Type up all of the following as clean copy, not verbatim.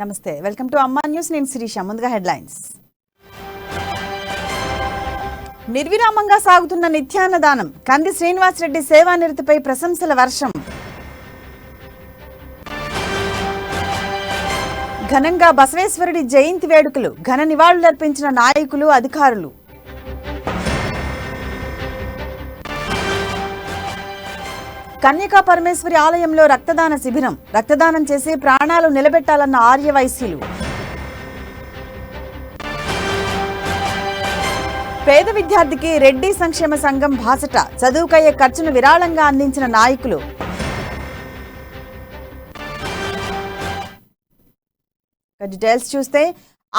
నమస్తే welcome to అమ్మా news నేను శిరీష ముందుగా హెడ్లైన్స్ నిర్విరామంగా సాగుతున్న నిత్యాన్నదానం కంది శ్రీనివాసరెడ్డి సేవానిరతిపై ప్రశంసల వర్షం ఘనంగా బసవేశ్వరుడి జయంతి వేడుకలు ఘన నివాళులర్పించిన నాయకులు అధికారులు కన్యకా పరమేశ్వరి ఆలయంలో రక్తదాన శిబిరం రక్తదానం చేసి ప్రాణాలు నిలబెట్టాలన్న ఆర్యవైశ్యులు పేద విద్యార్థికి రెడ్డి సంక్షేమ సంఘం బాసట చదువుకయ్యే ఖర్చును విరాళంగా అందించిన నాయకులు డీటెయిల్స్ చూస్తే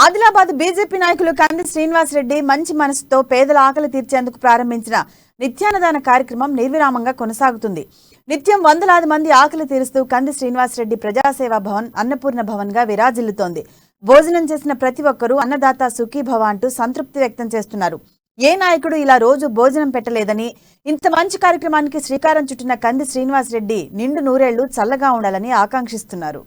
ఆదిలాబాద్ బీజేపీ నాయకులు కంది శ్రీనివాసరెడ్డి మంచి మనసుతో పేదల ఆకలి తీర్చేందుకు ప్రారంభించిన నిత్యాన్నదాన కార్యక్రమం నిర్విరామంగా కొనసాగుతుంది. నిత్యం వందలాది మంది ఆకలి తీరుస్తూ కంది శ్రీనివాసరెడ్డి ప్రజాసేవా భవన్ అన్నపూర్ణ భవన్ గా విరాజిల్లుతోంది. భోజనం చేసిన ప్రతి ఒక్కరూ అన్నదాత సుఖీభవ అంటూ సంతృప్తి వ్యక్తం చేస్తున్నారు. ఏ నాయకుడు ఇలా రోజు భోజనం పెట్టలేదని, ఇంత మంచి కార్యక్రమానికి శ్రీకారం చుట్టిన కంది శ్రీనివాసరెడ్డి నిండు నూరేళ్లు చల్లగా ఉండాలని ఆకాంక్షిస్తున్నారు.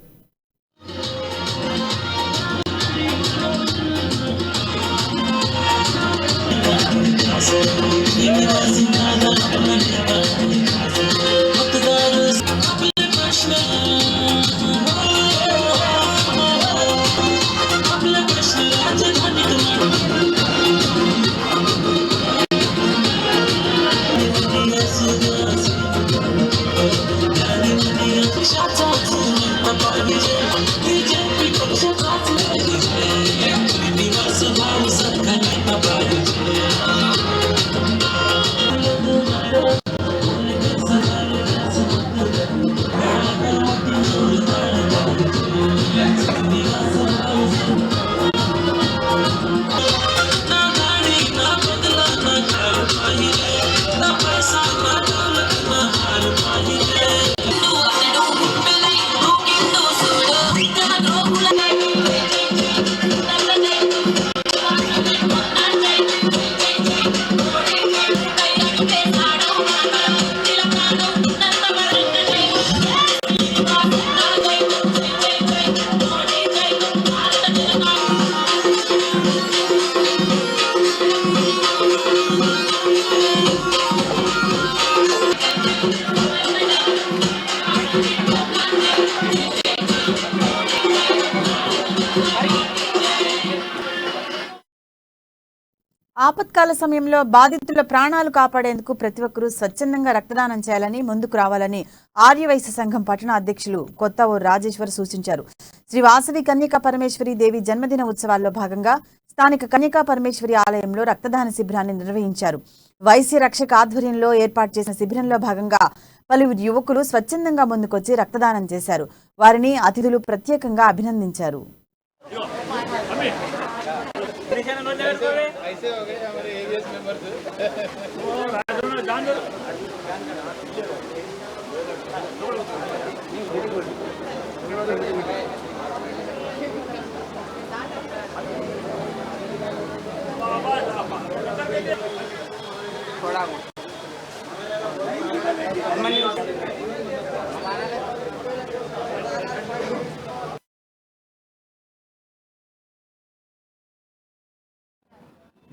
ఆపత్కాల సమయంలో బాధితుల ప్రాణాలు కాపాడేందుకు ప్రతి ఒక్కరూ స్వచ్ఛందంగా రక్తదానం చేయాలని ముందుకు రావాలని ఆర్యవైశ్య సంఘం పట్టణ అధ్యక్షులు కొత్తవూరు రాజేశ్వర్ సూచించారు. శ్రీ వాసవి కన్యకా పరమేశ్వరి దేవి జన్మదిన ఉత్సవాల్లో భాగంగా స్థానిక కన్యకా పరమేశ్వరి ఆలయంలో రక్తదాన శిబిరాన్ని నిర్వహించారు. వైశ్య రక్షక ఆధ్వర్యంలో ఏర్పాటు చేసిన శిబిరంలో భాగంగా పలువురు యువకులు స్వచ్ఛందంగా ముందుకొచ్చి రక్తదానం చేశారు. వారిని అతిథులు ప్రత్యేకంగా అభినందించారు.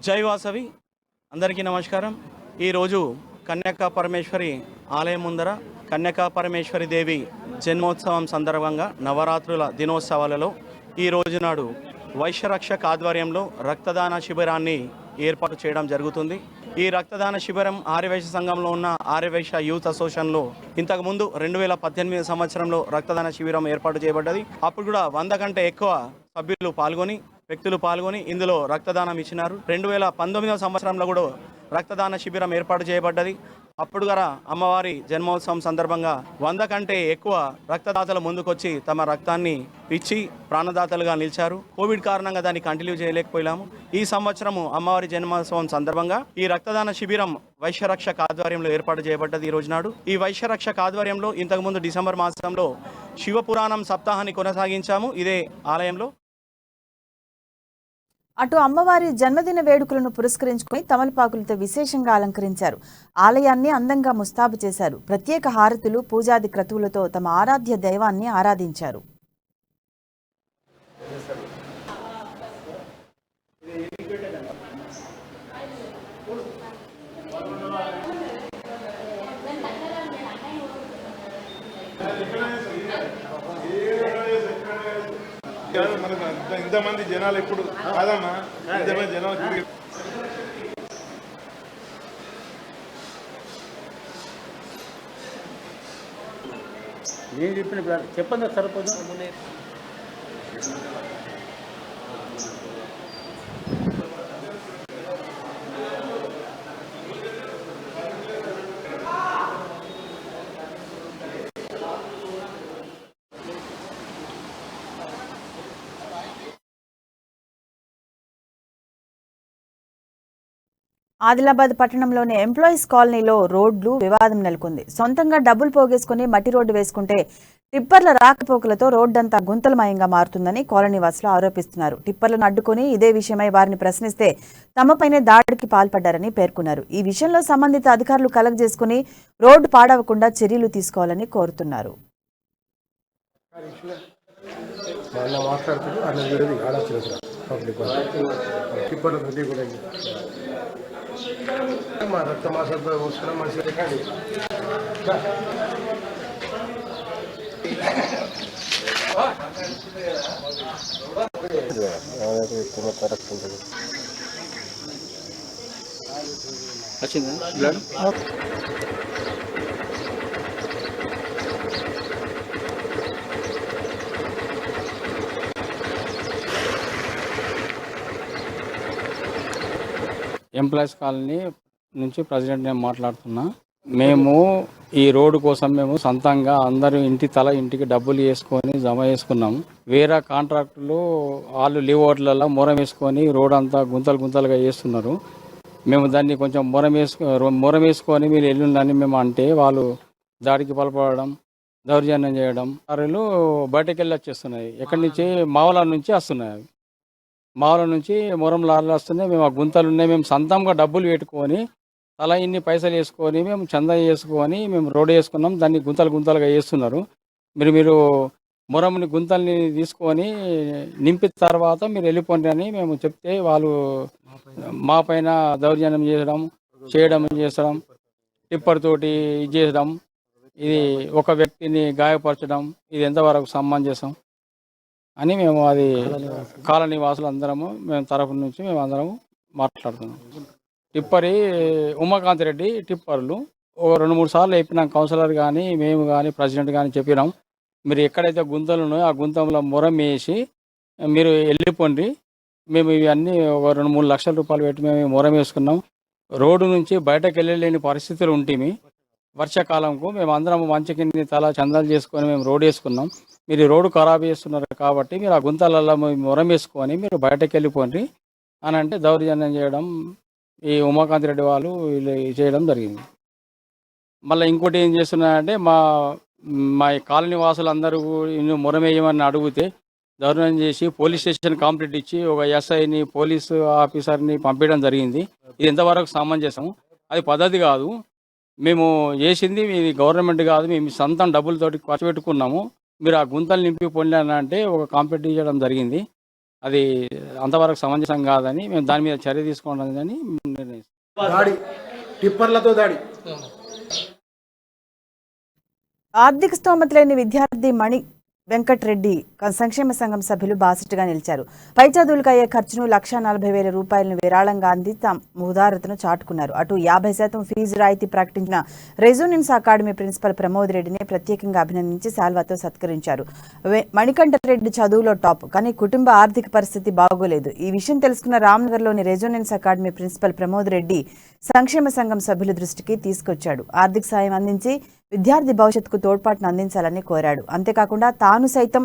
జై వాసవి అందరికీ నమస్కారం. ఈరోజు కన్యకా పరమేశ్వరి ఆలయం ముందర కన్యకా పరమేశ్వరి దేవి జన్మోత్సవం సందర్భంగా నవరాత్రుల దినోత్సవాలలో ఈ రోజు నాడు వైశ్యరక్షక ఆధ్వర్యంలో రక్తదాన శిబిరాన్ని ఏర్పాటు చేయడం జరుగుతుంది. ఈ రక్తదాన శిబిరం ఆర్యవైశ్య సంఘంలో ఉన్న ఆర్యవైశ్య యూత్ అసోసియేషన్లో ఇంతకుముందు 2018 సంవత్సరంలో రక్తదాన శిబిరం ఏర్పాటు చేయబడ్డది. అప్పుడు కూడా 100 కంటే ఎక్కువ వ్యక్తులు పాల్గొని ఇందులో రక్తదానం ఇచ్చినారు. 2019 సంవత్సరంలో కూడా రక్తదాన శిబిరం ఏర్పాటు చేయబడ్డది. అప్పుడు కూడా అమ్మవారి జన్మోత్సవం సందర్భంగా 100 కంటే ఎక్కువ రక్తదాతలు ముందుకొచ్చి తమ రక్తాన్ని ఇచ్చి ప్రాణదాతలుగా నిలిచారు. కోవిడ్ కారణంగా దాన్ని కంటిన్యూ చేయలేకపోయాము. ఈ సంవత్సరము అమ్మవారి జన్మోత్సవం సందర్భంగా ఈ రక్తదాన శిబిరం వైశ్యరక్షక ఆధ్వర్యంలో ఏర్పాటు చేయబడ్డది. ఈ రోజు నాడు ఈ వైశ్యరక్షక ఆధ్వర్యంలో ఇంతకుముందు డిసెంబర్ మాసంలో శివపురాణం సప్తాహాన్ని కొనసాగించాము ఇదే ఆలయంలో. అటు అమ్మవారి జన్మదిన వేడుకలను పురస్కరించుకుని తమలపాకులతో విశేషంగా అలంకరించారు. ఆలయాన్ని అందంగా ముస్తాబు చేశారు. ప్రత్యేక హారతులు, పూజాది క్రతువులతో తమ ఆరాధ్య దైవాన్ని ఆరాధించారు. మనకు ఇంతమంది జనాలు ఎప్పుడు కాదమ్మా, ఇంతమంది జనాలు నేను చెప్పిన చెప్పండి సరిపోదు. ఆదిలాబాద్ పట్టణంలోని ఎంప్లాయీస్ కాలనీలో రోడ్లు వివాదం నెలకొంది. సొంతంగా డబ్బులు పోగేసుకుని మట్టి రోడ్డు వేసుకుంటే టిప్పర్ల రాకపోకలతో రోడ్డంతా గుంతలమయంగా మారుతుందని కాలనీ వాసులు ఆరోపిస్తున్నారు. టిప్పర్లను అడ్డుకుని ఇదే విషయమై వారిని ప్రశ్నిస్తే తమపైనే దాడికి పాల్పడ్డారని పేర్కొన్నారు. ఈ విషయంలో సంబంధిత అధికారులు కలెక్ట్ రోడ్డు పాడవకుండా చర్యలు తీసుకోవాలని కోరుతున్నారు. మా రక్త మాసంతో వస్తున్నా మనిషి ఎక్కండి. వచ్చిందా బ్లడ్? ఎంప్లాయీస్ కాలనీ నుంచి ప్రెసిడెంట్ నేను మాట్లాడుతున్నా. మేము ఈ రోడ్డు కోసం మేము సొంతంగా అందరూ ఇంటికి డబ్బులు వేసుకొని జమ చేసుకున్నాము. వేరే కాంట్రాక్టులు వాళ్ళు లీవర్లలో మొరం వేసుకొని రోడ్ అంతా గుంతలుగా వేస్తున్నారు. మేము దాన్ని కొంచెం మొరం వేసుకొని మీరు ఎల్లుండని మేము అంటే వాళ్ళు దాడికి పాల్పడడం, దౌర్జన్యం చేయడం. లారీలు బయటకు వెళ్ళి వచ్చేస్తున్నాయి. ఎక్కడి నుంచి మావల నుంచి వస్తున్నాయి. అవి మావల నుంచి మొరం లారీలు వస్తున్నాయి. మేము ఆ గుంతలు ఉన్నాయి. మేము సొంతంగా డబ్బులు పెట్టుకొని అలా ఇన్ని పైసలు వేసుకొని మేము చందా చేసుకొని మేము రోడ్ వేసుకున్నాం. దాన్ని గుంతలుగా వేస్తున్నారు. మీరు మొరంని గుంతల్ని తీసుకొని నింపిన తర్వాత మీరు వెళ్ళిపోండి అని మేము చెప్తే వాళ్ళు మా పైన దౌర్జన్యం చేయడం టిప్పర్ తోటి ఇది చేయడం, ఇది ఒక వ్యక్తిని గాయపరచడం, ఇది ఎంతవరకు సమంజసం అని మేము అది కాలనీ వాసులు అందరము మేము తరఫు నుంచి మేము అందరము మాట్లాడుతున్నాం. టిప్పరి ఉమాకాంత్ రెడ్డి టిప్పర్లు 2-3 సార్లు చెప్పినాం. కౌన్సిలర్ కానీ మేము కానీ ప్రెసిడెంట్ కానీ చెప్పినాం, మీరు ఎక్కడైతే గుంతలు ఉన్నాయో ఆ గుంతంలో మొరం వేసి మీరు వెళ్ళిపోండి. మేము ఇవన్నీ 2-3 లక్షల రూపాయలు పెట్టి మేము మొరం వేసుకున్నాం. రోడ్డు నుంచి బయటకు వెళ్ళలేని పరిస్థితులు ఉంటుంది. వర్షాకాలంకు మేము అందరం మంచి కింద తల చందాలు చేసుకొని మేము రోడ్ వేసుకున్నాం. మీరు ఈ రోడ్డు ఖరాబ్ చేస్తున్నారు కాబట్టి మీరు ఆ గుంతలలో మొరం వేసుకొని మీరు బయటకు వెళ్ళిపోండి అని అంటే దౌర్జన్యం చేయడం ఈ ఉమాకాంత్ రెడ్డి వాళ్ళు చేయడం జరిగింది. మళ్ళీ ఇంకోటి ఏం చేస్తున్నారంటే మా కాలనీ వాసులు అందరూ మొరం వేయమని అడిగితే దౌర్జన్యం చేసి పోలీస్ స్టేషన్ కంప్లీట్ ఇచ్చి ఒక ఎస్ఐని పోలీసు ఆఫీసర్ని పంపించడం జరిగింది. ఇది ఎంతవరకు సమంజసం? అది పద్ధతి కాదు. మేము చేసింది ఇది గవర్నమెంట్ కాదు, మేము సొంతం డబ్బులతోటి ఖర్చు పెట్టుకున్నాము. మీరు ఆ గుంతలు నింపి పొందాలని అంటే ఒక కాంప్లీట్ చేయడం జరిగింది. అది అంతవరకు సమంజసం కాదని మేము దాని మీద చర్య తీసుకోవాలని నిర్ణయిస్తాం. టిప్పర్లతో దాడి. ఆర్థిక స్తోమత లేని విద్యార్థి మణి వెంకట్రెడ్డి సంక్షేమ సంఘం సభ్యులు బాసటగా నిలిచారు. పై చదువులకు అయ్యే ఖర్చును 1,40,000 రూపాయలను విరాళంగా అంది తమ ఉదారతను చాటుకున్నారు. అటు 50% ఫీజు రాయితీ ప్రకటించిన రెజోనెన్స్ అకాడమీ ప్రిన్సిపల్ ప్రమోద్ రెడ్డిని ప్రత్యేకంగా అభినందించి శాల్వాతో సత్కరించారు. మణికంఠరెడ్డి చదువులో టాప్, కానీ కుటుంబ ఆర్థిక పరిస్థితి బాగోలేదు. ఈ విషయం తెలుసుకున్న రామ్నగర్లోని resonance academy principal Pramod Reddy సంక్షేమ సంఘం సభ్యుల దృష్టికి తీసుకొచ్చాడు. ఆర్థిక సాయం అందించి విద్యార్థి భవిష్యత్తుకు తోడ్పాటును అందించాలని కోరాడు. అంతేకాకుండా తాను సైతం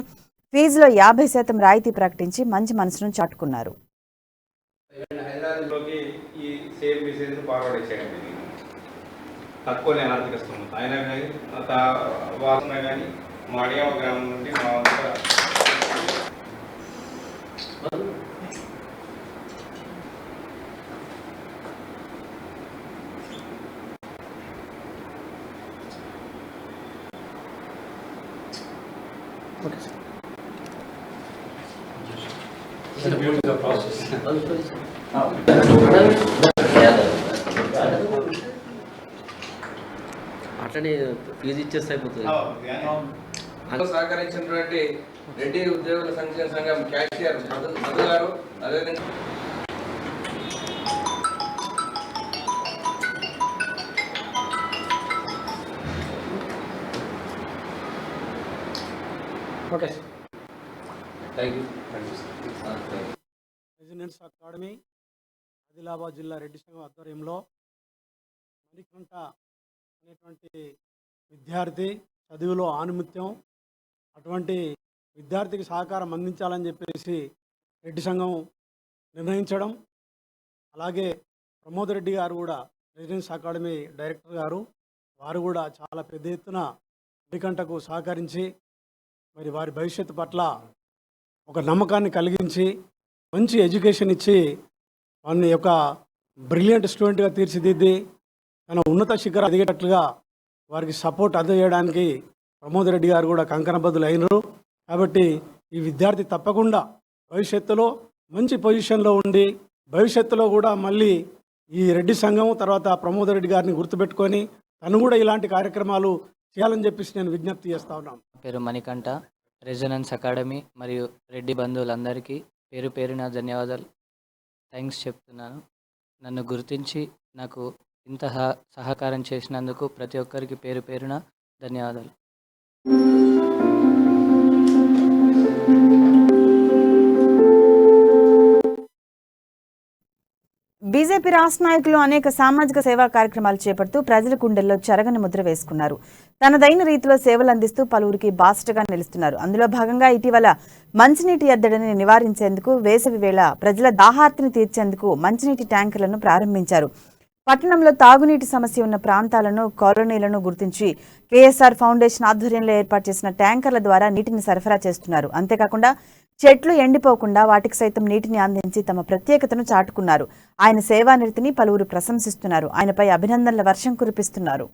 ఫీజులో 50% రాయితీ ప్రకటించి మంచి మనసును చాటుకున్నారు. తక్కువనే ఆర్థిక స్తోమత అయినా కానీ మాడియావ గ్రామం నుండి మా అట్లనే ఫీజు ఇచ్చేస్తే అయిపోతుంది. అందుకు సహకరించినటువంటి రెడ్డి ఉద్యోగుల సంక్షేమ సంఘం క్యాషియర్ మధు గారు, అదేవిధంగా okay sir, thank you. Residence academy Adilabad జిల్లా రెడ్డి సంఘం ఆధ్వర్యంలో మణికంఠ అనేటువంటి విద్యార్థి చదువులో ఆనుమిత్యం, అటువంటి విద్యార్థికి సహకారం అందించాలని చెప్పేసి రెడ్డి సంఘం నిర్ణయించడం, అలాగే ప్రమోద్ రెడ్డి గారు కూడా రెసిడెన్స్ అకాడమీ డైరెక్టర్ గారు, వారు కూడా చాలా పెద్ద ఎత్తున మణికంఠకు సహకరించి మరి వారి భవిష్యత్తు పట్ల ఒక నమ్మకాన్ని కలిగించి మంచి ఎడ్యుకేషన్ ఇచ్చి వారిని యొక్క బ్రిలియంట్ స్టూడెంట్గా తీర్చిదిద్ది తన ఉన్నత శిఖరం ఎదిగేటట్లుగా వారికి సపోర్ట్ అందజేయడానికి ప్రమోద్ రెడ్డి గారు కూడా కంకణబద్దులు అయినారు. కాబట్టి ఈ విద్యార్థి తప్పకుండా భవిష్యత్తులో మంచి పొజిషన్లో ఉండి భవిష్యత్తులో కూడా మళ్ళీ ఈ రెడ్డి సంఘం తర్వాత ప్రమోద్ రెడ్డి గారిని గుర్తుపెట్టుకొని తను కూడా ఇలాంటి కార్యక్రమాలు చేయాలని చెప్పేసి నేను విజ్ఞప్తి చేస్తా ఉన్నాను. పేరు మణికంఠ, రెజొనెన్స్ అకాడమీ మరియు రెడ్డి బంధువులందరికీ పేరు పేరున ధన్యవాదాలు, థ్యాంక్స్ చెప్తున్నాను. నన్ను గుర్తించి నాకు ఇంత సహకారం చేసినందుకు ప్రతి ఒక్కరికి పేరు పేరున ధన్యవాదాలు. బీజేపీ రాష్ట్ర నాయకులు అనేక సామాజిక సేవా కార్యక్రమాలు చేపడుతూ ప్రజల గుండెల్లో చెరగని ముద్ర వేసుకున్నారు. తనదైన రీతిలో సేవలు అందిస్తూ పలువురికి బాసటగా నిలుస్తున్నారు. అందులో భాగంగా ఇటీవల మంచినీటి ఎద్దడిని నివారించేందుకు వేసవి వేళ ప్రజల దాహార్తిని తీర్చేందుకు మంచినీటి ట్యాంకర్లను ప్రారంభించారు. పట్టణంలో తాగునీటి సమస్య ఉన్న ప్రాంతాలను, కాలనీలను గుర్తించి కేఎస్ఆర్ ఫౌండేషన్ ఆధ్వర్యంలో ఏర్పాటు చేసిన ట్యాంకర్ల ద్వారా నీటిని సరఫరా చేస్తున్నారు. అంతేకాకుండా చెట్లు ఎండిపోకుండా వాటికి సైతం నీటిని అందించి తమ ప్రత్యేకతను చాటుకున్నారు. ఆయన సేవానిరతిని పలువురు ప్రశంసిస్తున్నారు. ఆయనపై అభినందనల వర్షం కురిపిస్తున్నారు.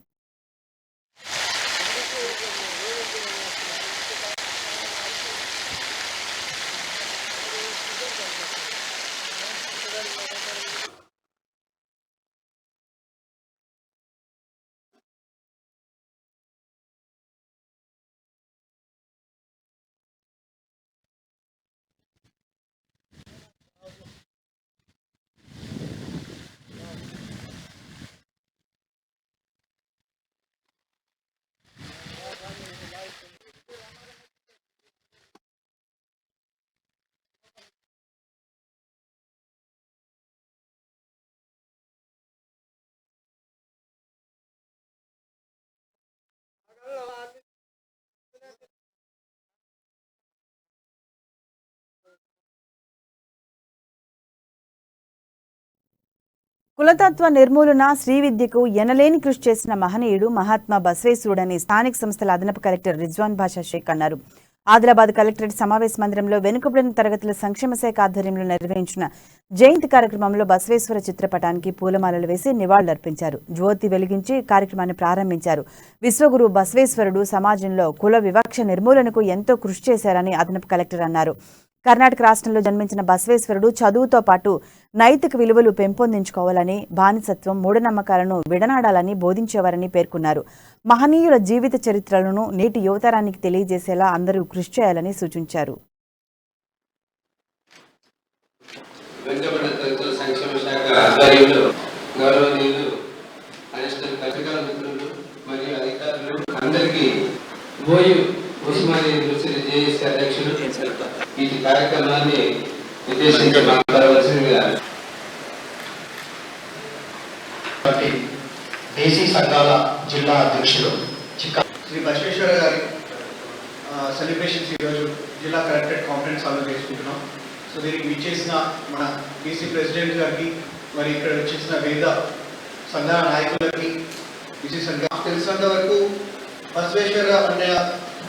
కులతత్వ నిర్మూలన, శ్రీ విద్యకు ఎనలేని కృషి చేసిన మహనీయుడు మహాత్మా బసవేశ్వరుడని స్థానిక సంస్థల అదనపు కలెక్టర్ రిజ్వాన్ బాషా షేక్ అన్నారు. ఆదిలాబాద్ కలెక్టరేట్ సమావేశ మందిరంలో వెనుకబడిన తరగతుల సంక్షేమ శాఖ ఆధ్వర్యంలో నిర్వహించిన జయంతి కార్యక్రమంలో బసవేశ్వర చిత్రపటానికి పూలమాలలు వేసి నివాళులర్పించారు. జ్యోతి వెలిగించి కార్యక్రమాన్ని ప్రారంభించారు. విశ్వగురు బసవేశ్వరుడు సమాజంలో కుల వివక్ష నిర్మూలనకు ఎంతో కృషి చేశారని అదనపు కలెక్టర్ అన్నారు. కర్ణాటక రాష్ట్రంలో జన్మించిన బసవేశ్వరుడు చదువుతో పాటు నైతిక విలువలు పెంపొందించుకోవాలని, బానిసత్వం, మూఢనమ్మకాలను విడనాడాలని బోధించేవారని పేర్కొన్నారు. మహనీయుల జీవిత చరిత్రలను నేటి యువతరానికి తెలియజేసేలా అందరూ కృషి చేయాలని సూచించారు. ఈ కార్యక్రమాన్ని ఉద్దేశించి మాట్లాడవలసిందిగా దేశీ సంఘాల జిల్లా అధ్యక్షులు శ్రీ బసవేశ్వర గారి సెలబ్రేషన్స్ ఈరోజు జిల్లా కలెక్టరేట్ కాన్ఫరెన్స్ హాల్లో చేసుకుంటున్నాం. సో దీనికి విచ్చేసిన మన బీసీ ప్రెసిడెంట్ గారికి, మరి ఇక్కడ వచ్చేసిన వేద సంఘాల నాయకులకి, బీసీ సంఘం తెలిసినంత వరకు బసవేశ్వర అంటే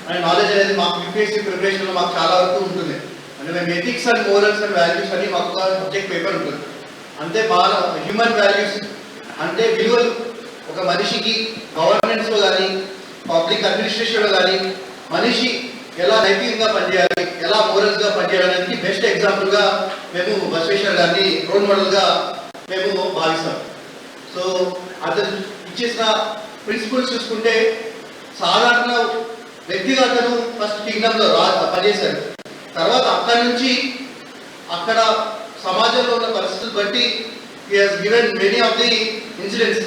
ఆయన నాలెడ్జ్ అనేది మాకు యూపీఎస్సీ ప్రిపరేషన్లో మాకు చాలా వరకు ఉంటుంది. అంటే మేము ethics and morals and values అని మాకు ఒక సబ్జెక్ట్ పేపర్ ఉంటుంది. అంటే బాగా హ్యూమన్ వాల్యూస్ అంటే విలువలు, ఒక మనిషికి గవర్నెన్స్లో కానీ పబ్లిక్ అడ్మినిస్ట్రేషన్లో కానీ మనిషి ఎలా నైతికంగా పనిచేయాలి, ఎలా మోరల్స్గా పనిచేయాలనేది బెస్ట్ ఎగ్జాంపుల్గా మేము బసవేశ్వర గారిని రోల్ మోడల్గా మేము భావిస్తాం. సో అతను ఇచ్చేసిన ప్రిన్సిపల్స్ చూసుకుంటే సాధారణ వ్యక్తిగా అతను ఫస్ట్ కింగ్డమ్లో పనిచేశారు. తర్వాత అక్కడి నుంచి అక్కడ సమాజంలో ఉన్న పరిస్థితులు బట్టి he has given many of the incidents.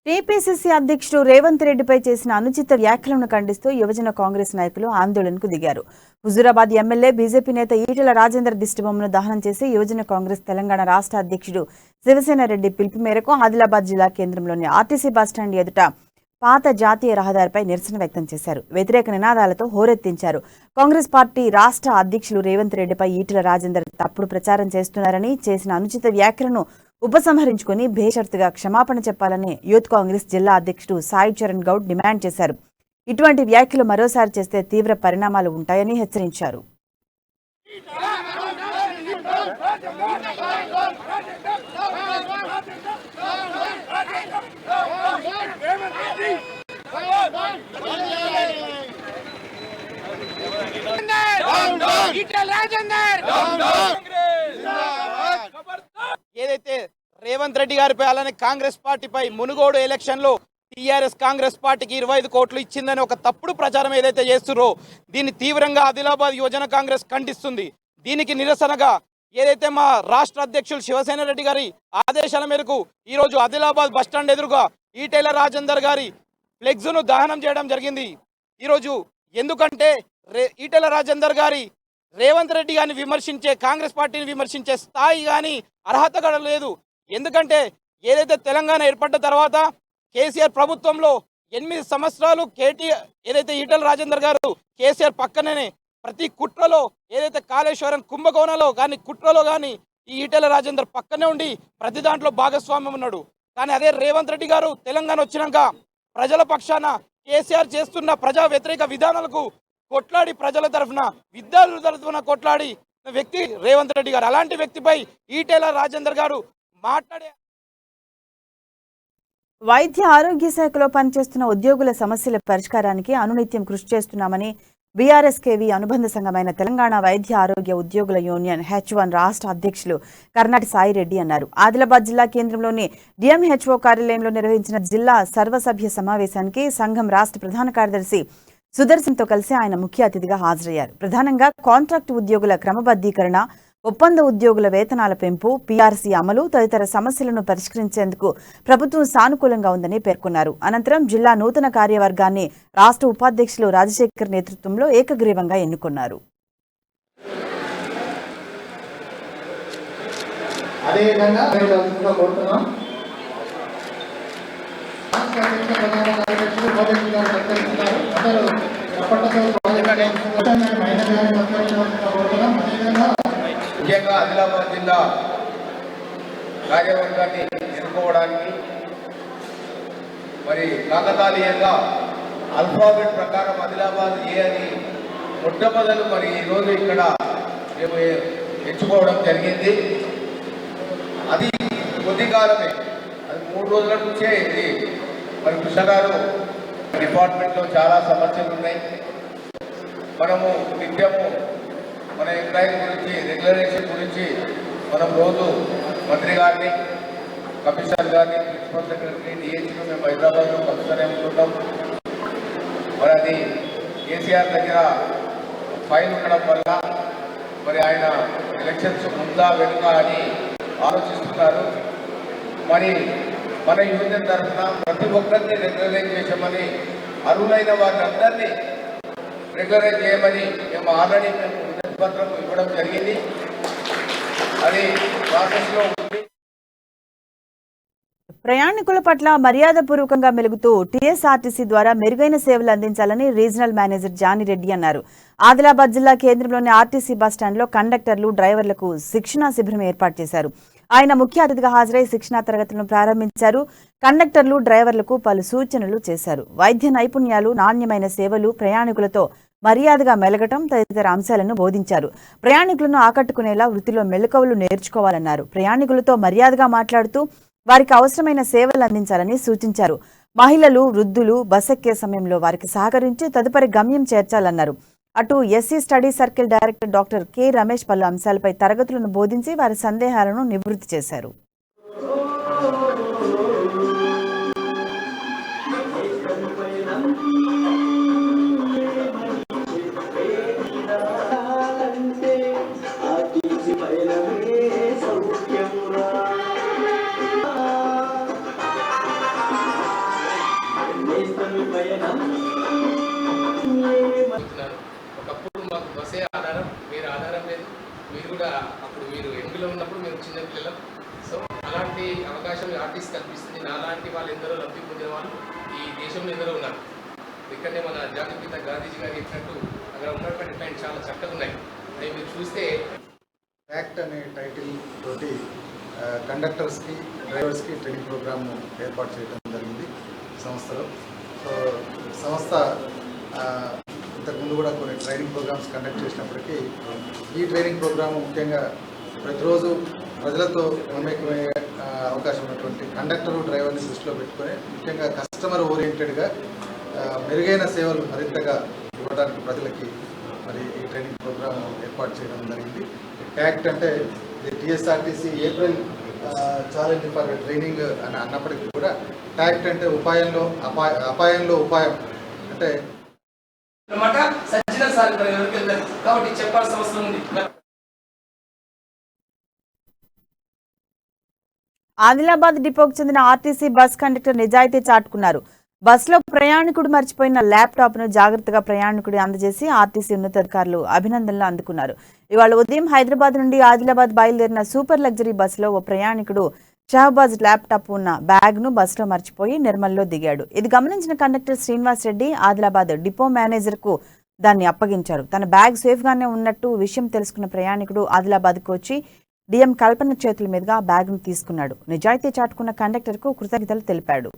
TPCC అధ్యక్షుడు రేవంత్ రెడ్డిపై చేసిన అనుచిత వ్యాఖ్యలను ఖండిస్తూ యువజన కాంగ్రెస్ నాయకులు ఆందోళనకు దిగారు. హుజూరాబాద్ ఎమ్మెల్యే బీజేపీ నేత ఈటెల రాజేందర్ దిష్టిబొమ్మను దహనం చేసి యువజన కాంగ్రెస్ తెలంగాణ రాష్ట్ర అధ్యక్షుడు శివసేన రెడ్డి పిలుపు మేరకు ఆదిలాబాద్ జిల్లా కేంద్రంలోని ఆర్టీసీ బస్టాండ్ ఎదుట పాత జాతీయ రహదారిపై నిరసన వ్యక్తం చేశారు. వ్యతిరేక నినాదాలతో హోరెత్తించారు. కాంగ్రెస్ పార్టీ రాష్ట్ర అధ్యక్షులు రేవంత్ రెడ్డిపై ఈటెల రాజేందర్ తప్పుడు ప్రచారం చేస్తున్నారని, చేసిన అనుచిత వ్యాఖ్యలను ఉపసంహరించుకుని బేషరతుగా క్షమాపణ చెప్పాలని యూత్ కాంగ్రెస్ జిల్లా అధ్యక్షుడు సాయి చరణ్ గౌడ్ డిమాండ్ చేశారు. ఇటువంటి వ్యాఖ్యలు మరోసారి చేస్తే తీవ్ర పరిణామాలు ఉంటాయని హెచ్చరించారు. ఏదైతే రేవంత్ రెడ్డి గారిపై అలానే కాంగ్రెస్ పార్టీపై మునుగోడు ఎలక్షన్లో టీఆర్ఎస్ కాంగ్రెస్ పార్టీకి 25 కోట్లు ఇచ్చిందని ఒక తప్పుడు ప్రచారం ఏదైతే చేస్తున్నారో దీన్ని తీవ్రంగా ఆదిలాబాద్ యువజన కాంగ్రెస్ ఖండిస్తుంది. దీనికి నిరసనగా ఏదైతే మా రాష్ట్ర అధ్యక్షులు శివసేన రెడ్డి గారి ఆదేశాల మేరకు ఈరోజు ఆదిలాబాద్ బస్టాండ్ ఎదురుగా ఈటెల రాజేందర్ గారి ఫ్లెక్స్ను దహనం చేయడం జరిగింది. ఈరోజు ఎందుకంటే ఈటెల రాజేందర్ గారి రేవంత్ రెడ్డి గారిని విమర్శించే, కాంగ్రెస్ పార్టీని విమర్శించే స్థాయి కానీ అర్హత కూడా లేదు. ఎందుకంటే ఏదైతే తెలంగాణ ఏర్పడ్డ తర్వాత కేసీఆర్ ప్రభుత్వంలో 8 సంవత్సరాలు ఏదైతే ఈటెల రాజేందర్ గారు కేసీఆర్ పక్కనే ప్రతి కుట్రలో ఏదైతే కాళేశ్వరం కుంభకోణంలో కానీ కుట్రలో కానీ ఈ ఈటెల రాజేందర్ పక్కనే ఉండి ప్రతి దాంట్లో భాగస్వామ్యం ఉన్నాడు. కానీ అదే రేవంత్ రెడ్డి గారు తెలంగాణ వచ్చినాక ప్రజల పక్షాన కేసీఆర్ చేస్తున్న ప్రజా వ్యతిరేక విధానాలకు కొట్లాడి, ప్రజల తరఫున విద్యార్థుల తరఫున కొట్లాడి వ్యక్తి రేవంత్ రెడ్డి గారు. అలాంటి వ్యక్తిపై ఈటెల రాజేందర్ గారు మాట్లాడే వైద్య ఆరోగ్య శాఖలో పనిచేస్తున్న ఉద్యోగుల సమస్యల పరిష్కారానికి అనునిత్యం కృషి చేస్తున్నామని బీఆర్ఎస్కేవి అనుబంధ సంఘమైన తెలంగాణ వైద్య ఆరోగ్య ఉద్యోగుల యూనియన్ H1 రాష్ట్ర అధ్యక్షులు కర్నాటి సాయిరెడ్డి అన్నారు. ఆదిలాబాద్ జిల్లా కేంద్రంలోని డిఎంహెచ్ఓ కార్యాలయంలో నిర్వహించిన జిల్లా సర్వసభ్య సమావేశానికి సంఘం రాష్ట్ర ప్రధాన కార్యదర్శి సుదర్శన్తో కలిసి ఆయన ముఖ్య అతిథిగా హాజరయ్యారు. ప్రధానంగా కాంట్రాక్టు ఉద్యోగుల క్రమబద్ధీకరణ, ఒప్పంద ఉద్యోగుల వేతనాల పెంపు, పీఆర్సీ అమలు తదితర సమస్యలను పరిష్కరించేందుకు ప్రభుత్వం సానుకూలంగా ఉందని పేర్కొన్నారు. అనంతరం జిల్లా నూతన కార్యవర్గాన్ని రాష్ట్ర ఉపాధ్యక్షులు రాజశేఖర్ నేతృత్వంలో ఏకగ్రీవంగా ఎన్నుకున్నారు. ముఖ్యంగా ఆదిలాబాద్ జిల్లా కార్యవర్గాన్ని ఎన్నుకోవడానికి మరి కాకతాళీయంగా అల్ఫాబెట్ ప్రకారం ఆదిలాబాద్ ఏ అని మొట్టమొదలు మరి ఈరోజు ఇక్కడ మేము ఎంచుకోవడం జరిగింది. అది కొద్ది కాలమే, అది 3 రోజుల నుంచే ఇది మరి కృష్ణ గారు డిపార్ట్మెంట్లో చాలా సమస్యలు ఉన్నాయి. మనము నిత్యము మన ఎంప్లాయీస్ గురించి, రెగ్యులరేషన్ గురించి మనం రోజు మంత్రి గారిని, కమిషనర్ గారిని, ప్రిన్సిపల్ సెక్రటరీ, డిహెచ్ను మేము హైదరాబాద్లో కలుస్తూనే ఉంటున్నాం. మరి అది కేసీఆర్ దగ్గర ఫైల్ ఉండడం వల్ల మరి ఆయన ఎలక్షన్స్ ముందా వెనుక అని ఆలోచిస్తున్నారు. మరి మన యూనియన్ తరఫున ప్రతి ఒక్కరిని రెగ్యులరైజ్ చేసామని, అర్హులైన వారిని రెగ్యులరైజ్ చేయమని మేము ఆల్రెడీ పత్రం ఇవ్వడం జరిగింది. అది ప్రాసెస్లో ఉంది. ప్రయాణికుల పట్ల మర్యాదపూర్వకంగా మెలుగుతూ టీఎస్ఆర్టీసీ ద్వారా మెరుగైన సేవలు అందించాలని రీజనల్ మేనేజర్ జానిరెడ్డి అన్నారు. ఆదిలాబాద్ జిల్లా కేంద్రంలోని ఆర్టీసీ బస్టాండ్లో కండక్టర్లు, డ్రైవర్లకు శిక్షణా శిబిరం ఏర్పాటు చేశారు. ఆయన ముఖ్య అతిథిగా హాజరై శిక్షణా తరగతులను ప్రారంభించారు. కండక్టర్లు, డ్రైవర్లకు పలు సూచనలు చేశారు. వైద్య నైపుణ్యాలు, నాణ్యమైన సేవలు, ప్రయాణికులతో మర్యాదగా మెలగటం తదితర అంశాలను బోధించారు. ప్రయాణికులను ఆకట్టుకునేలా వృత్తిలో మెళకువలు నేర్చుకోవాలన్నారు. ప్రయాణికులతో మర్యాదగా మాట్లాడుతూ వారికి అవసరమైన సేవలు అందించాలని సూచించారు. మహిళలు, వృద్ధులు బస్సెక్కే సమయంలో వారికి సహకరించి తదుపరి గమ్యం చేర్చాలన్నారు. అటు SC study circle director doctor K Ramesh పలు అంశాలపై తరగతులను బోధించి వారి సందేహాలను నివృత్తి చేశారు. ఒకప్పుడు మాకు బస్సే ఆధారం, మీరు ఆధారం లేదు. మీరు కూడా అప్పుడు మీరు ఎండులో ఉన్నప్పుడు మేము చిన్నపిల్లలం. సో అలాంటి అవకాశం ఆర్టీసీ కల్పిస్తుంది. నాలాంటి వాళ్ళు ఎందరో లబ్ధి పొందిన వాళ్ళు ఈ దేశంలో ఎందరో ఉన్నారు. ఇక్కడనే మన జాతిపిత గాంధీజీ గారు చెప్పినట్టు అక్కడ ఉన్నటువంటి పాయింట్ చాలా చక్కగా ఉన్నాయి. అవి మీరు చూస్తే యాక్ట్ అనే టైటిల్ తోటి కండక్టర్స్కి, డ్రైవర్స్కి ట్రైనింగ్ ప్రోగ్రాము ఏర్పాటు చేయడం జరిగింది సంస్థలో. సో సంస్థ ఇంతకుముందు కూడా కొన్ని ట్రైనింగ్ ప్రోగ్రామ్స్ కండక్ట్ చేసినప్పటికీ ఈ ట్రైనింగ్ ప్రోగ్రాము ముఖ్యంగా ప్రతిరోజు ప్రజలతో మమేకమయ్యే అవకాశం ఉన్నటువంటి కండక్టరు, డ్రైవర్ని దృష్టిలో పెట్టుకొని ముఖ్యంగా కస్టమర్ ఓరియంటెడ్గా మెరుగైన సేవలు మరింతగా ఇవ్వడానికి ప్రజలకి మరి ఈ ట్రైనింగ్ ప్రోగ్రామ్ ఏర్పాటు చేయడం జరిగింది. ట్యాక్ట్ అంటే TSRTC April challenge for training అని అన్నప్పటికీ కూడా ట్యాక్ట్ అంటే అపాయంలో ఉపాయం అంటే అన్నమాట. సజ్జన సార్ కాబట్టి చెప్పాల్సిన అవసరం ఉంది. ఆదిలాబాద్ డిపోకు చెందిన ఆర్టీసీ బస్ కండక్టర్ నిజాయితీ చాటుకున్నారు. బస్సులో ప్రయాణికుడు మర్చిపోయిన ల్యాప్టాప్ ను జాగ్రత్తగా ప్రయాణికుడు అందజేసి ఆర్టీసీ ఉన్నతాధికారులు అభినందనలు అందుకున్నారు. ఇవాళ ఉదయం హైదరాబాద్ నుండి ఆదిలాబాద్ బయలుదేరిన సూపర్ లగ్జరీ బస్సులో ఓ ప్రయాణికుడు షహబాజ్ ల్యాప్టాప్ ఉన్న బ్యాగ్ ను బస్సులో మర్చిపోయి నిర్మల్లో దిగాడు. ఇది గమనించిన conductor Srinivas Reddy Adilabad depot manager కు దాన్ని అప్పగించారు. తన బ్యాగ్ సేఫ్ గానే ఉన్నట్టు విషయం తెలుసుకున్న ప్రయాణికుడు ఆదిలాబాద్ కు వచ్చి డిఎం కల్పన చేతుల మీదుగా బ్యాగ్ ను తీసుకున్నాడు. నిజాయితీ చాటుకున్న కండక్టర్ కు కృతజ్ఞతలు తెలిపాడు.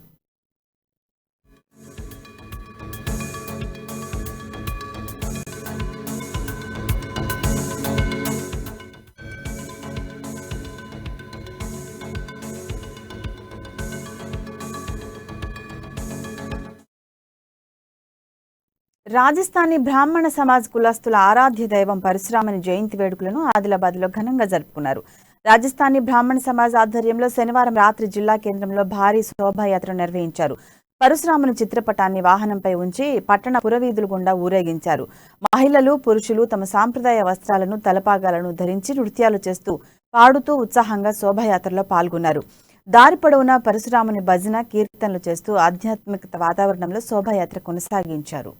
రాజస్థానీ బ్రాహ్మణ సమాజ్ కులస్తుల ఆరాధ్య దైవం పరశురాముని జయంతి వేడుకలను ఆదిలాబాద్లో ఘనంగా జరుపుకున్నారు. రాజస్థానీ బ్రాహ్మణ సమాజ్ ఆధ్వర్యంలో శనివారం రాత్రి జిల్లా కేంద్రంలో భారీ శోభాయాత్ర నిర్వహించారు. పరశురాముని చిత్రపటాన్ని వాహనంపై ఉంచి పట్టణ పురవీధులు గుండా ఊరేగించారు. మహిళలు, పురుషులు తమ సాంప్రదాయ వస్త్రాలను, తలపాగాలను ధరించి నృత్యాలు చేస్తూ పాడుతూ ఉత్సాహంగా శోభాయాత్రలో పాల్గొన్నారు. దారి పొడవునా పరశురాముని భజన, కీర్తనలు చేస్తూ ఆధ్యాత్మిక వాతావరణంలో శోభాయాత్ర కొనసాగించారు.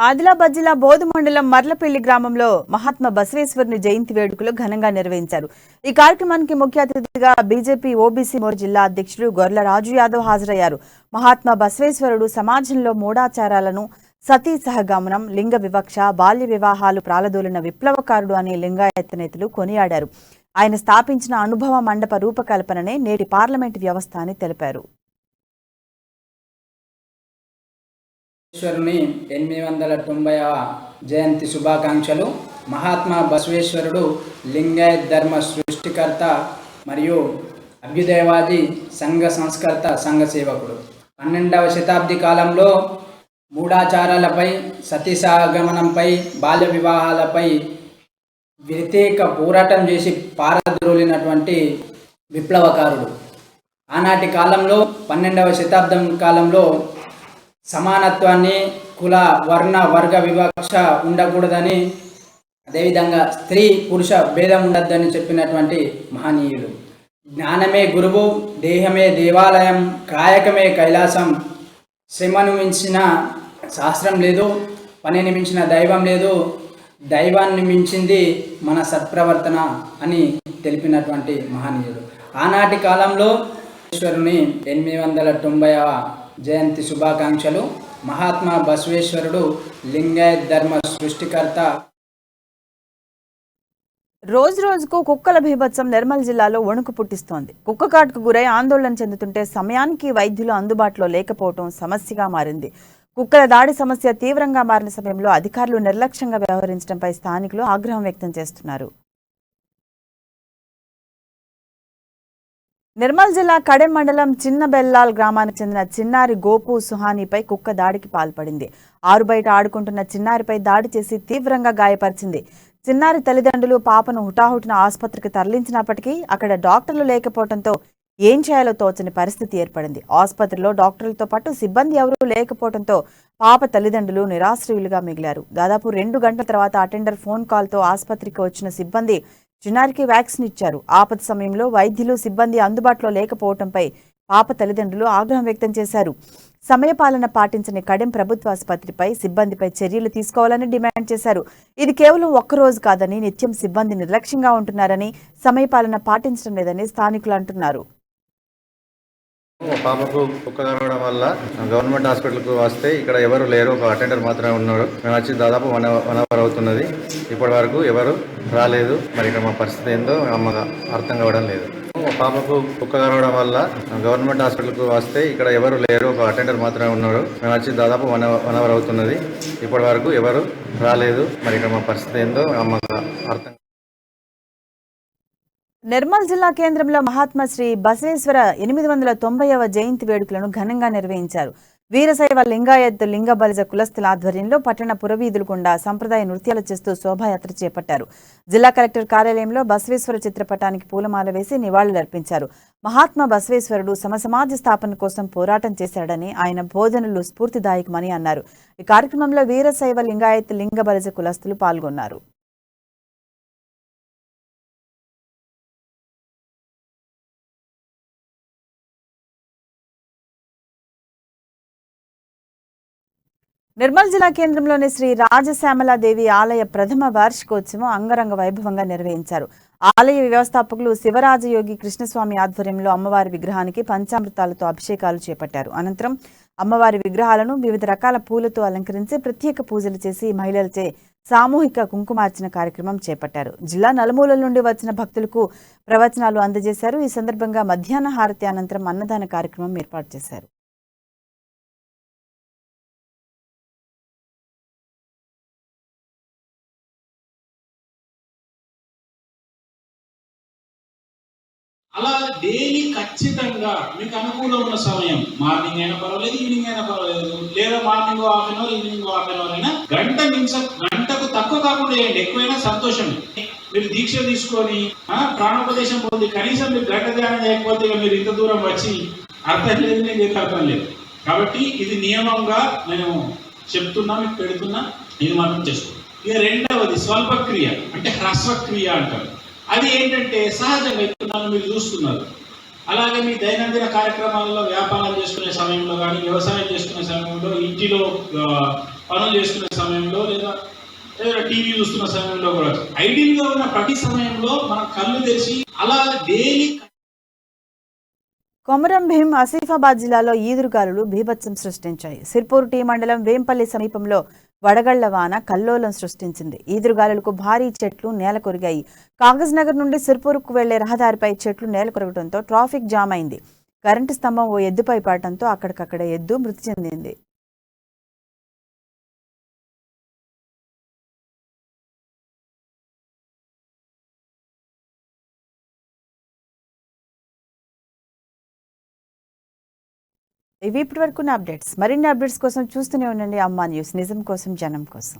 ఆదిలాబాద్ జిల్లా బోధు మండలం మర్లపల్లి గ్రామంలో మహాత్మా బసవేశ్వరుని జయంతి వేడుకలు ఘనంగా నిర్వహించారు. ఈ కార్యక్రమానికి ముఖ్య అతిథిగా బీజేపీ ఓబీసీ మోర్ జిల్లా అధ్యక్షుడు గొర్ల రాజు యాదవ్ హాజరయ్యారు. మహాత్మా బసవేశ్వరుడు సమాజంలో మూఢాచారాలను, సతీ సహగమనం, లింగ వివక్ష, బాల్య వివాహాలు ప్రాలదోలిన విప్లవకారుడు అనే లింగాయత్ నేతలు కొనియాడారు. ఆయన స్థాపించిన అనుభవ మండప రూపకల్పననే నేటి పార్లమెంటు వ్యవస్థ అని తెలిపారు. ఈశ్వరుని 890వ జయంతి శుభాకాంక్షలు. మహాత్మా బసవేశ్వరుడు లింగాయత్ ధర్మ సృష్టికర్త మరియు అభ్యుదయవాది సంఘ సంస్కర్త సంఘ సేవకుడు. 12వ శతాబ్ది కాలంలో మూఢాచారాలపై, సతీసాగమనంపై, బాల్య వివాహాలపై వ్యతిరేక పోరాటం చేసి పారద్రోలినటువంటి విప్లవకారుడు. ఆనాటి కాలంలో 12వ శతాబ్దం కాలంలో సమానత్వాన్ని, కుల వర్ణ వర్గ వివక్ష ఉండకూడదని, అదేవిధంగా స్త్రీ పురుష భేదం ఉండద్దని చెప్పినటువంటి మహనీయుడు. జ్ఞానమే గురువు, దేహమే దేవాలయం, కాయకమే కైలాసం, శ్రమను మించిన శాస్త్రం లేదు, పనిని మించిన దైవం లేదు, దైవాన్ని మించింది మన సత్ప్రవర్తన అని తెలిపినటువంటి మహనీయుడు. ఆనాటి కాలంలో ఈశ్వరుని 890వ జయంతి శుభాకాంక్షలు. మహాత్మా బసవేశ్వరుడు లింగాయత్ ధర్మ సృష్టికర్త. రోజు రోజుకు కుక్కల బీభత్సం నిర్మల్ జిల్లాలో వణుకు పుట్టిస్తోంది. కుక్క కాటుకు గురై ఆందోళన చెందుతుంటే సమయానికి వైద్యులు అందుబాటులో లేకపోవడం సమస్యగా మారింది. కుక్కల దాడి సమస్య తీవ్రంగా మారిన సమయంలో అధికారులు నిర్లక్ష్యంగా వ్యవహరించడంపై స్థానికులు ఆగ్రహం వ్యక్తం చేస్తున్నారు. నిర్మల్ జిల్లా కడెం మండలం చిన్న బెల్లాల్ గ్రామానికి చెందిన చిన్నారి గోపు సుహానీపై కుక్క దాడికి పాల్పడింది. ఆరు బయట ఆడుకుంటున్న చిన్నారిపై దాడి చేసి తీవ్రంగా గాయపరిచింది. చిన్నారి తల్లిదండ్రులు పాపను హుటాహుటిన ఆసుపత్రికి తరలించినప్పటికీ అక్కడ డాక్టర్లు లేకపోవడంతో ఏం చేయాలో తోచని పరిస్థితి ఏర్పడింది. ఆసుపత్రిలో డాక్టర్లతో పాటు సిబ్బంది ఎవరూ లేకపోవడంతో పాప తల్లిదండ్రులు నిరాశ్రయులుగా మిగిలారు. దాదాపు 2 గంటల తర్వాత అటెండర్ ఫోన్ కాల్తో ఆసుపత్రికి వచ్చిన సిబ్బంది చిన్నారికి వ్యాక్సిన్ ఇచ్చారు. ఆపద సమయంలో వైద్యులు సిబ్బంది అందుబాటులో లేకపోవడంపై పాప తల్లిదండ్రులు ఆగ్రహం వ్యక్తం చేశారు. సమయపాలన పాటించని కడెం ప్రభుత్వ ఆసుపత్రిపై సిబ్బందిపై చర్యలు తీసుకోవాలని డిమాండ్ చేశారు. ఇది కేవలం ఒక్కరోజు కాదని, నిత్యం సిబ్బంది నిర్లక్ష్యంగా ఉంటున్నారని, సమయపాలన పాటించడం లేదని స్థానికులు అంటున్నారు. పాపకు కుక్క కరవడం వల్ల గవర్నమెంట్ హాస్పిటల్కు వస్తే ఇక్కడ ఎవరు లేరు, ఒక అటెండర్ మాత్రమే ఉన్నారు. మేము వచ్చి దాదాపు 1 అవర్ అవుతున్నది, ఇప్పటి వరకు ఎవరు రాలేదు. మరి ఇక్కడ మా పరిస్థితి ఏందో మాకు అర్థం కావడం లేదు. పాపకు కుక్క కరవడం వల్ల గవర్నమెంట్ హాస్పిటల్కు వస్తే ఇక్కడ ఎవరు లేరు, ఒక అటెండర్ మాత్రమే ఉన్నారు. మేము వచ్చి దాదాపు 1 అవర్ అవుతున్నది, ఇప్పటి వరకు ఎవరు రాలేదు. మరి ఇక్కడ మా పరిస్థితి ఏందో మాకు అర్థం. నిర్మల్ జిల్లా కేంద్రంలో మహాత్మా శ్రీ బసవేశ్వర 890వ జయంతి వేడుకలను ఘనంగా నిర్వహించారు. వీరశైవ లింగాయత్ లింగ బలిజ కులస్తుల ఆధ్వర్యంలో పట్టణ పురవీధులు గుండా సంప్రదాయ నృత్యాలు చేస్తూ శోభాయాత్ర చేపట్టారు. జిల్లా కలెక్టర్ కార్యాలయంలో బసవేశ్వర చిత్రపటానికి పూలమాల వేసి నివాళులర్పించారు. మహాత్మా బసవేశ్వరుడు సమసమాజ స్థాపన కోసం పోరాటం చేశాడని, ఆయన బోధనలు స్ఫూర్తిదాయకమని అన్నారు. ఈ కార్యక్రమంలో వీరశైవ లింగాయత్ లింగ బలిజ కులస్తులు పాల్గొన్నారు. నిర్మల్ జిల్లా కేంద్రంలోని శ్రీ రాజశ్యామలాదేవి ఆలయ ప్రథమ వార్షికోత్సవం అంగరంగ వైభవంగా నిర్వహించారు. ఆలయ వ్యవస్థాపకులు శివరాజయోగి కృష్ణస్వామి ఆధ్వర్యంలో అమ్మవారి విగ్రహానికి పంచామృతాలతో అభిషేకాలు చేపట్టారు. అనంతరం అమ్మవారి విగ్రహాలను వివిధ రకాల పూలతో అలంకరించి ప్రత్యేక పూజలు చేసి మహిళలచే సామూహిక కుంకుమార్చన కార్యక్రమం చేపట్టారు. జిల్లా నలుమూలల నుండి వచ్చిన భక్తులకు ప్రవచనాలు అందజేశారు. ఈ సందర్భంగా మధ్యాహ్న హారతి అనంతరం అన్నదాన కార్యక్రమం ఏర్పాటు చేశారు. అలా డైలీ ఖచ్చితంగా మీకు అనుకూలం ఉన్న సమయం, మార్నింగ్ అయినా పర్వాలేదు, ఈవినింగ్ అయినా పర్వాలేదు, లేదా morning half an hour, evening half an hour అయినా గంటకు తక్కువ కాకుండా వేయండి, ఎక్కువైనా సంతోషం. మీరు దీక్ష తీసుకొని ప్రాణోపదేశం పొంది కనీసం మీరు గంట ధ్యానం చేయకపోతే మీరు ఇంత దూరం వచ్చి అర్థం లేదు, నేను అర్థం లేదు. కాబట్టి ఇది నియమంగా నేను చెప్తున్నా, మీకు పెడుతున్నా, ఇది మాత్రం చేసుకోండి. ఇక రెండవది స్వల్పక్రియ, అంటే హ్రస్వక్రియ అంటారు. అది ఏంటంటే సహజంగా ఇప్పుడు మీరు చూస్తున్నారు. అలాగే మీ దైనందిన కార్యక్రమాల్లో వ్యాపారాలు చేసుకునే సమయంలో కానీ, వ్యవసాయం చేసుకునే సమయంలో, ఇంటిలో పనులు చేసుకునే సమయంలో, లేదా టీవీ చూస్తున్న సమయంలో కూడా ఐడియల్గా ఉన్న ప్రతి సమయంలో మనం కళ్ళు తెరిచి అలా డైలీ. కొమరం భీం ఆసిఫాబాద్ జిల్లాలో ఈదురుగాలులు బీభత్సం సృష్టించాయి. సిర్పూర్ టీ మండలం వేంపల్లి సమీపంలో వడగళ్ల వాన కల్లోలం సృష్టించింది. ఈదురుగాలులకు భారీ చెట్లు నేల కొరిగాయి. కాగజ్ నగర్ నుండి సిర్పూర్కు వెళ్లే రహదారిపై చెట్లు నేల కొరగడంతో ట్రాఫిక్ జామ్ అయింది. కరెంటు స్తంభం ఓ ఎద్దుపై పడటంతో అక్కడికక్కడే ఎద్దు మృతి చెందింది. ఇవి ఇప్పటి వరకు అప్డేట్స్. మరిన్ని అప్డేట్స్ కోసం చూస్తూనే ఉండండి అమ్మా న్యూస్, నిజం కోసం జనం కోసం.